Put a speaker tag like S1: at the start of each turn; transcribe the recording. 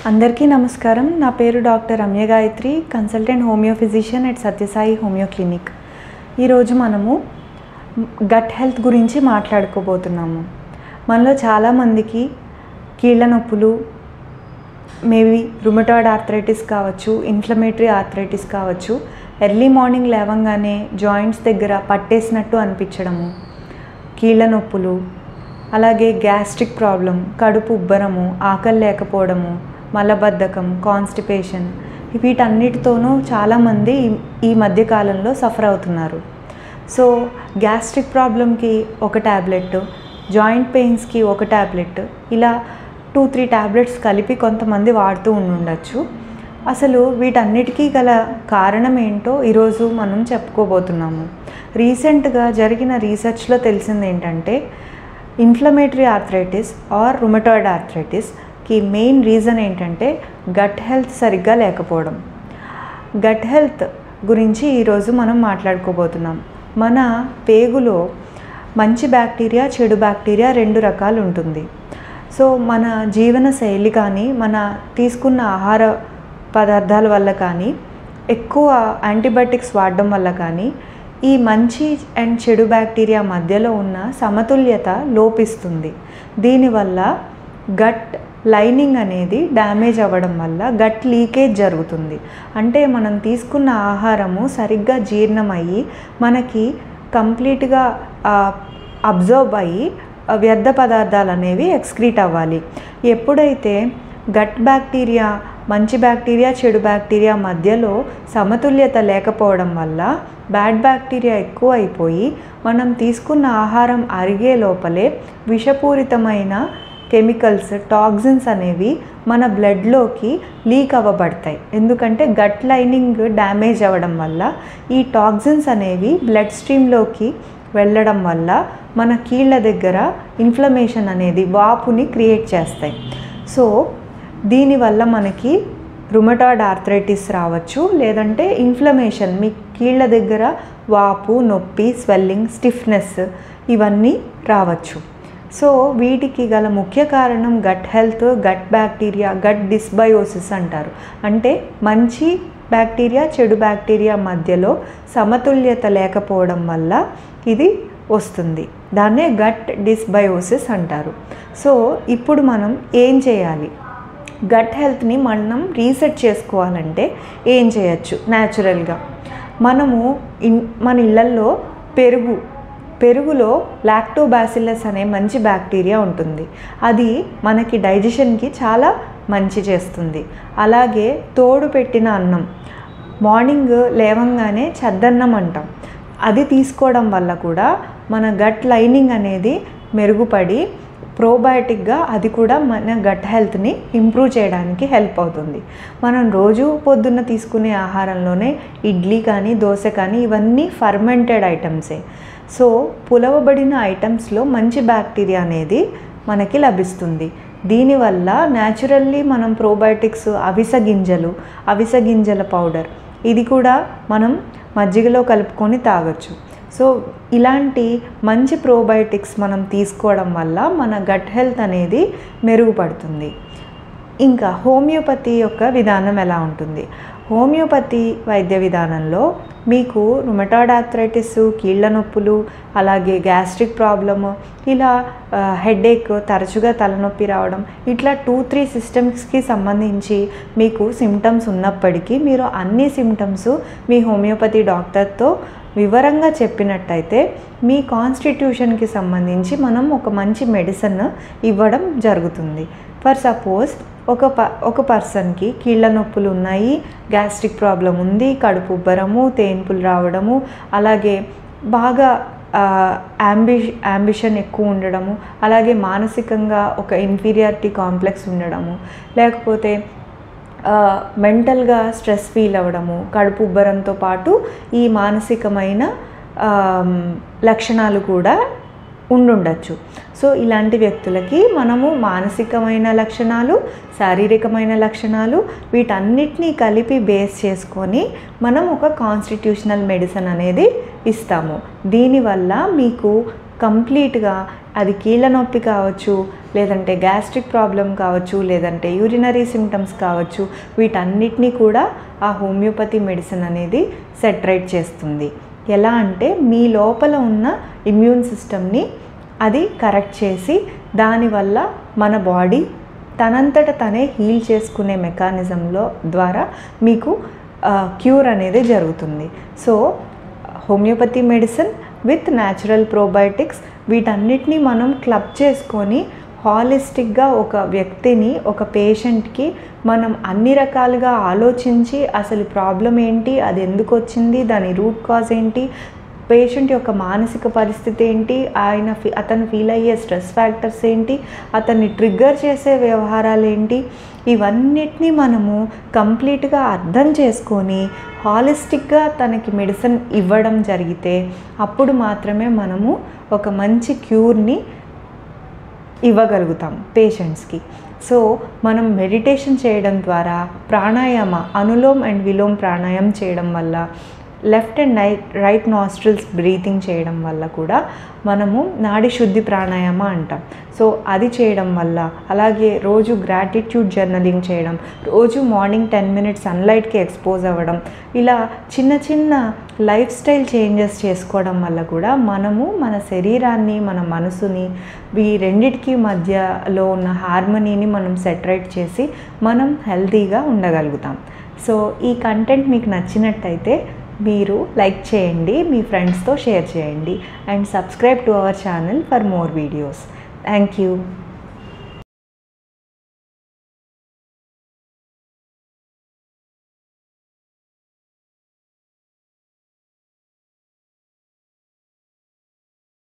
S1: అందరికీ నమస్కారం. నా పేరు doctor Ramya Gayatri, consultant homeo physician at Sathyasai homeo clinic. ఈరోజు మనము గట్ హెల్త్ గురించి మాట్లాడుకోబోతున్నాము. మనలో చాలామందికి కీళ్ళ నొప్పులు, మేబీ రుమటాయిడ్ ఆర్థరైటిస్ కావచ్చు, ఇన్ఫ్లమేటరీ ఆర్థరైటిస్ కావచ్చు, ఎర్లీ మార్నింగ్ లేవంగానే జాయింట్స్ దగ్గర పట్టేసినట్టు అనిపించడము, కీళ్ళ నొప్పులు, అలాగే గ్యాస్ట్రిక్ ప్రాబ్లం, కడుపు ఉబ్బరము, ఆకలి లేకపోవడము, మలబద్ధకం, కాన్స్టిపేషన్, వీటన్నిటితోనూ చాలామంది ఈ మధ్యకాలంలో సఫర్ అవుతున్నారు. సో గ్యాస్ట్రిక్ ప్రాబ్లంకి ఒక ట్యాబ్లెట్, జాయింట్ పెయిన్స్కి ఒక ట్యాబ్లెట్, ఇలా 2-3 ట్యాబ్లెట్స్ కలిపి కొంతమంది వాడుతూ ఉండొచ్చు. అసలు వీటన్నిటికీ గల కారణం ఏంటో ఈరోజు మనం చెప్పుకోబోతున్నాము. రీసెంట్గా జరిగిన రీసెర్చ్లో తెలిసింది ఏంటంటే, ఇన్ఫ్లమేటరీ ఆర్థరైటిస్ ఆర్ రుమటాయిడ్ ఆర్థరైటిస్కి మెయిన్ రీజన్ ఏంటంటే గట్ హెల్త్ సరిగ్గా లేకపోవడం. గట్ హెల్త్ గురించి ఈరోజు మనం మాట్లాడుకోబోతున్నాం. మన పేగులో మంచి బ్యాక్టీరియా, చెడు బ్యాక్టీరియా 2 రకాలు ఉంటుంది. సో మన జీవన శైలి కానీ, మన తీసుకున్న ఆహార పదార్థాల వల్ల కానీ, ఎక్కువ యాంటీబయాటిక్స్ వాడడం వల్ల కానీ ఈ మంచి అండ్ చెడు బ్యాక్టీరియా మధ్యలో ఉన్న సమతుల్యత లోపిస్తుంది. దీనివల్ల గట్ లైనింగ్ అనేది డ్యామేజ్ అవ్వడం వల్ల గట్ లీకేజ్ జరుగుతుంది. అంటే మనం తీసుకున్న ఆహారము సరిగ్గా జీర్ణమయ్యి మనకి కంప్లీట్గా అబ్జర్వ్ అయ్యి వ్యర్థ పదార్థాలు అనేవి ఎక్స్క్రీట్ అవ్వాలి. ఎప్పుడైతే గట్ బ్యాక్టీరియా, మంచి బ్యాక్టీరియా, చెడు బ్యాక్టీరియా మధ్యలో సమతుల్యత లేకపోవడం వల్ల బ్యాడ్ బ్యాక్టీరియా ఎక్కువ అయిపోయి మనం తీసుకున్న ఆహారం అరిగే లోపలే విషపూరితమైన కెమికల్స్, టాక్సిన్స్ అనేవి మన బ్లడ్లోకి లీక్ అవ్వబడతాయి. ఎందుకంటే గట్ లైనింగ్ డ్యామేజ్ అవ్వడం వల్ల ఈ టాక్సిన్స్ అనేవి బ్లడ్ స్ట్రీమ్లోకి వెళ్ళడం వల్ల మన కీళ్ళ దగ్గర ఇన్ఫ్లమేషన్ అనేది, వాపుని క్రియేట్ చేస్తాయి. సో దీనివల్ల మనకి రుమటాయిడ్ ఆర్థరైటిస్ రావచ్చు, లేదంటే ఇన్ఫ్లమేషన్, మీ కీళ్ళ దగ్గర వాపు, నొప్పి, స్వెల్లింగ్, స్టిఫ్నెస్ ఇవన్నీ రావచ్చు. సో వీటికి గల ముఖ్య కారణం gut health, gut bacteria, gut dysbiosis అంటారు. అంటే మంచి బ్యాక్టీరియా, చెడు బ్యాక్టీరియా మధ్యలో సమతుల్యత లేకపోవడం వల్ల ఇది వస్తుంది. దాన్నే గట్ డిస్బయోసిస్ అంటారు. సో ఇప్పుడు మనం ఏం చేయాలి? గట్ హెల్త్ని మనం రీసెట్ చేసుకోవాలంటే ఏం చేయొచ్చు? న్యాచురల్గా మనము మన ఇళ్ళల్లో పెరుగులో లాక్టోబాసిల్లస్ అనే మంచి బ్యాక్టీరియా ఉంటుంది. అది మనకి డైజెషన్కి చాలా మంచి చేస్తుంది. అలాగే తోడు పెట్టిన అన్నం, మార్నింగ్ లేవంగానే చద్దన్నం అంటాం, అది తీసుకోవడం వల్ల కూడా మన గట్ లైనింగ్ అనేది మెరుగుపడి ప్రోబయాటిక్గా అది కూడా మన గట్ హెల్త్ని ఇంప్రూవ్ చేయడానికి హెల్ప్ అవుతుంది. మనం రోజు పొద్దున్న తీసుకునే ఆహారంలోనే ఇడ్లీ కానీ, దోశ కానీ ఇవన్నీ ఫర్మెంటెడ్ ఐటమ్సే. సో పులవబడిన ఐటమ్స్లో మంచి బ్యాక్టీరియా అనేది మనకి లభిస్తుంది. దీనివల్ల న్యాచురల్లీ మనం ప్రోబయాటిక్స్, అవిసె గింజల పౌడర్, ఇది కూడా మనం మజ్జిగలో కలుపుకొని తాగొచ్చు. సో ఇలాంటి మంచి ప్రోబయాటిక్స్ మనం తీసుకోవడం వల్ల మన గట్ హెల్త్ అనేది మెరుగుపడుతుంది. ఇంకా హోమియోపతి యొక్క విధానం ఎలా ఉంటుంది? హోమియోపతి వైద్య విధానంలో మీకు రుమటాయిడ్ ఆర్థరైటిస్, కీళ్ళ నొప్పులు, అలాగే గ్యాస్ట్రిక్ ప్రాబ్లము, ఇలా హెడేక్, తరచుగా తలనొప్పి రావడం, ఇట్లా 2-3 సిస్టమ్స్కి సంబంధించి మీకు సిమ్టమ్స్ ఉన్నప్పటికీ మీరు అన్ని సిమ్టమ్స్ మీ హోమియోపతి డాక్టర్తో వివరంగా చెప్పినట్టయితే మీ కాన్స్టిట్యూషన్కి సంబంధించి మనం ఒక మంచి మెడిసిన్ ఇవ్వడం జరుగుతుంది. ఫర్ సపోజ్ ఒక పర్సన్కి కీళ్ళ నొప్పులు ఉన్నాయి, గ్యాస్ట్రిక్ ప్రాబ్లం ఉంది, కడుపు ఉబ్బరము, తేన్పులు రావడము, అలాగే బాగా అంబిషన్ ఎక్కువ ఉండడము, అలాగే మానసికంగా ఒక ఇన్ఫీరియారిటీ కాంప్లెక్స్ ఉండడము, లేకపోతే మెంటల్గా స్ట్రెస్ ఫీల్ అవ్వడము, కడుపు ఉబ్బరంతో పాటు ఈ మానసికమైన లక్షణాలు కూడా ఉండుండొచ్చు. సో ఇలాంటి వ్యక్తులకి మనము మానసికమైన లక్షణాలు, శారీరకమైన లక్షణాలు, వీటన్నిటినీ కలిపి బేస్ చేసుకొని మనం ఒక కాన్స్టిట్యూషనల్ మెడిసిన్ అనేది ఇస్తాము. దీనివల్ల మీకు కంప్లీట్గా అది కీళ్ళ నొప్పి కావచ్చు, లేదంటే గ్యాస్ట్రిక్ ప్రాబ్లం కావచ్చు, లేదంటే యూరినరీ సిమ్టమ్స్ కావచ్చు, వీటన్నిటినీ కూడా ఆ హోమియోపతి మెడిసిన్ అనేది సెట్ రైట్ చేస్తుంది. ఎలా అంటే మీ లోపల ఉన్న ఇమ్యూన్ సిస్టమ్ని అది కరెక్ట్ చేసి దానివల్ల మన బాడీ తనంతట తనే హీల్ చేసుకునే మెకానిజంలో ద్వారా మీకు క్యూర్ అనేది జరుగుతుంది. So homeopathy medicine with natural probiotics వీటన్నిటినీ మనం క్లబ్ చేసుకొని హాలిస్టిక్గా ఒక వ్యక్తిని, ఒక పేషెంట్కి మనం అన్ని రకాలుగా ఆలోచించి అసలు ప్రాబ్లం ఏంటి, అది ఎందుకు వచ్చింది, దాని రూట్ కాజ్ ఏంటి, పేషెంట్ యొక్క మానసిక పరిస్థితి ఏంటి, అతను ఫీల్ అయ్యే స్ట్రెస్ ఫ్యాక్టర్స్ ఏంటి, అతన్ని ట్రిగ్గర్ చేసే వ్యవహారాలు ఏంటి, ఇవన్నిటినీ మనము కంప్లీట్గా అర్థం చేసుకొని హాలిస్టిక్గా తనకి మెడిసిన్ ఇవ్వడం జరిగితే అప్పుడు మాత్రమే మనము ఒక మంచి క్యూర్ని ఇవ్వగలుగుతాం పేషెంట్స్కి. సో మనం మెడిటేషన్ చేయడం ద్వారా, ప్రాణాయామ అనులోమ్ అండ్ విలోమ్ ప్రాణాయామం చేయడం వల్ల, left and right nostrils breathing చేయడం వల్ల కూడా మనము నాడి శుద్ధి ప్రాణాయామ అంటాం. సో అది చేయడం వల్ల, అలాగే రోజు గ్రాటిట్యూడ్ జర్నలింగ్ చేయడం, రోజు మార్నింగ్ 10 minutes సన్లైట్కి ఎక్స్పోజ్ అవ్వడం, ఇలా చిన్న చిన్న లైఫ్ స్టైల్ చేంజెస్ చేసుకోవడం వల్ల కూడా మనము మన శరీరాన్ని, మన మనసుని, ఈ రెండిటికి మధ్యలో ఉన్న హార్మనీని మనం సెట్ రైట్ చేసి మనం హెల్తీగా ఉండగలుగుతాం. సో ఈ కంటెంట్ మీకు నచ్చినట్టయితే మీరు లైక్ చేయండి, మీ ఫ్రెండ్స్తో షేర్ చేయండి, and subscribe to our channel for more videos. Thank you.